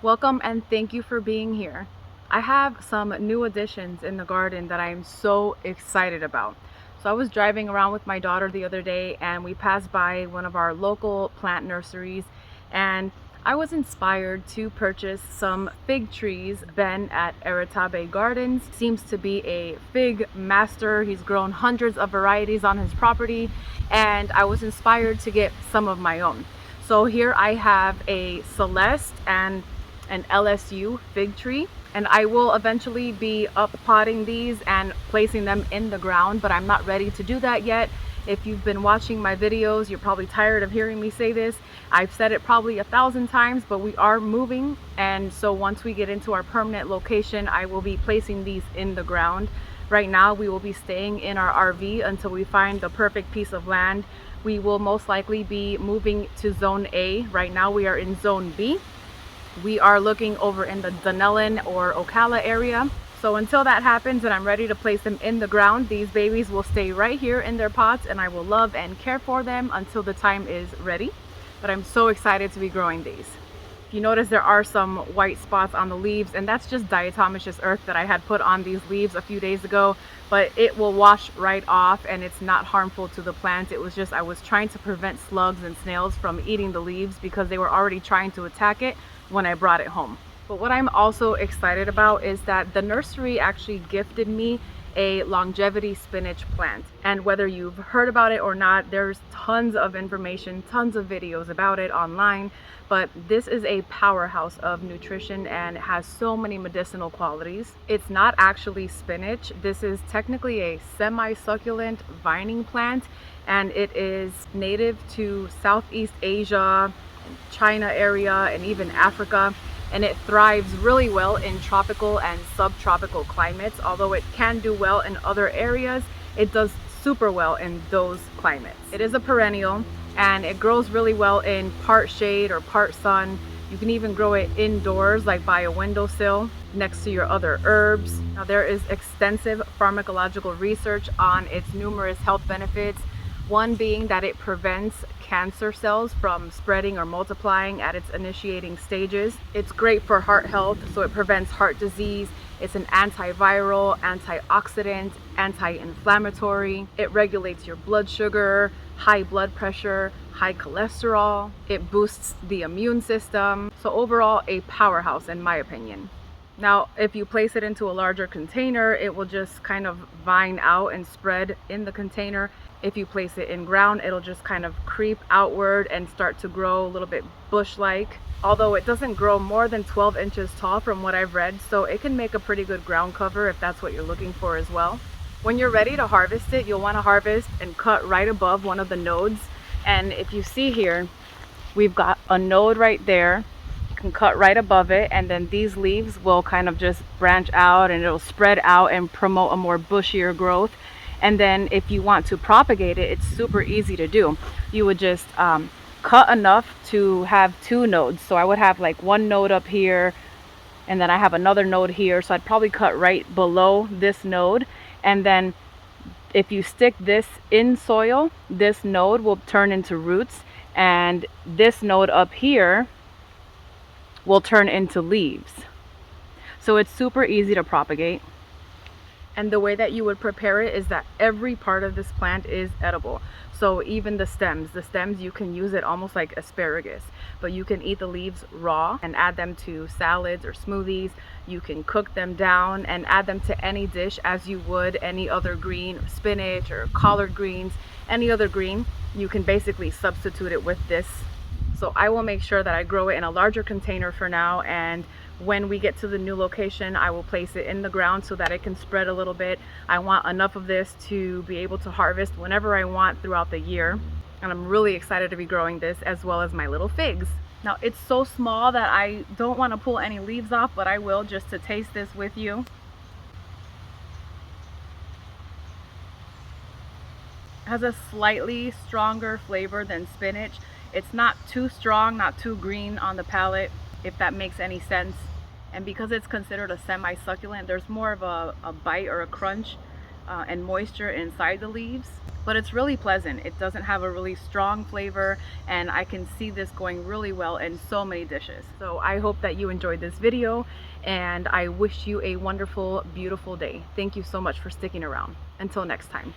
Welcome and thank you for being here. I have some new additions in the garden that I am so excited about. So I was driving around with my daughter the other day and we passed by one of our local plant nurseries, and I was inspired to purchase some fig trees. Ben at Eritabe Gardens seems to be a fig master. He's grown hundreds of varieties on his property, and I was inspired to get some of my own. So here I have a Celeste and an LSU fig tree, and I will eventually be up potting these and placing them in the ground, but I'm not ready to do that yet. If you've been watching my videos, you're probably tired of hearing me say this. I've said it probably 1,000 times, but we are moving, and so once we get into our permanent location, I will be placing these in the ground. Right now we will be staying in our RV until we find the perfect piece of land. We will most likely be moving to zone A. Right now we are in zone B. We are looking over in the Dunellen or Ocala area. So until that happens and I'm ready to place them in the ground, these babies will stay right here in their pots, and I will love and care for them until the time is ready. But I'm so excited to be growing these. If you notice, there are some white spots on the leaves, and that's just diatomaceous earth that I had put on these leaves a few days ago, but it will wash right off and it's not harmful to the plant. It was just, I was trying to prevent slugs and snails from eating the leaves because they were already trying to attack it when I brought it home. But what I'm also excited about is that the nursery actually gifted me a longevity spinach plant. And whether you've heard about it or not, there's tons of information, tons of videos about it online. But this is a powerhouse of nutrition and it has so many medicinal qualities. It's not actually spinach. This is technically a semi-succulent vining plant, and it is native to Southeast Asia, China area, and even Africa, and it thrives really well in tropical and subtropical climates. Although it can do well in other areas, it does super well in those climates. It is a perennial and it grows really well in part shade or part sun. You can even grow it indoors, like by a windowsill next to your other herbs. Now, there is extensive pharmacological research on its numerous health benefits. One being that it prevents cancer cells from spreading or multiplying at its initiating stages. It's great for heart health, so it prevents heart disease. It's an antiviral, antioxidant, anti-inflammatory. It regulates your blood sugar, high blood pressure, high cholesterol. It boosts the immune system. So overall, a powerhouse in my opinion. Now, if you place it into a larger container, it will just kind of vine out and spread in the container. If you place it in ground, it'll just kind of creep outward and start to grow a little bit bush-like. Although it doesn't grow more than 12 inches tall from what I've read, so it can make a pretty good ground cover if that's what you're looking for as well. When you're ready to harvest it, you'll want to harvest and cut right above one of the nodes. And if you see here, we've got a node right there. You can cut right above it, and then these leaves will kind of just branch out and it'll spread out and promote a more bushier growth. And then if you want to propagate it, it's super easy to do. You would just cut enough to have two nodes. So I would have like one node up here, and then I have another node here. So I'd probably cut right below this node. And then if you stick this in soil, this node will turn into roots, and this node up here will turn into leaves. So it's super easy to propagate. And the way that you would prepare it is that every part of this plant is edible. So even the stems you can use it almost like asparagus, but you can eat the leaves raw and add them to salads or smoothies. You can cook them down and add them to any dish as you would any other green, spinach or collard greens, any other green. You can basically substitute it with this. So I will make sure that I grow it in a larger container for now, and when we get to the new location, I will place it in the ground so that it can spread a little bit. I want enough of this to be able to harvest whenever I want throughout the year. And I'm really excited to be growing this, as well as my little figs. Now, it's so small that I don't want to pull any leaves off, but I will just to taste this with you. It has a slightly stronger flavor than spinach. It's not too strong, not too green on the palate, if that makes any sense. And because it's considered a semi-succulent, there's more of a bite or a crunch and moisture inside the leaves, but it's really pleasant. It doesn't have a really strong flavor, and I can see this going really well in so many dishes. So I hope that you enjoyed this video, and I wish you a wonderful, beautiful day. Thank you so much for sticking around. Until next time.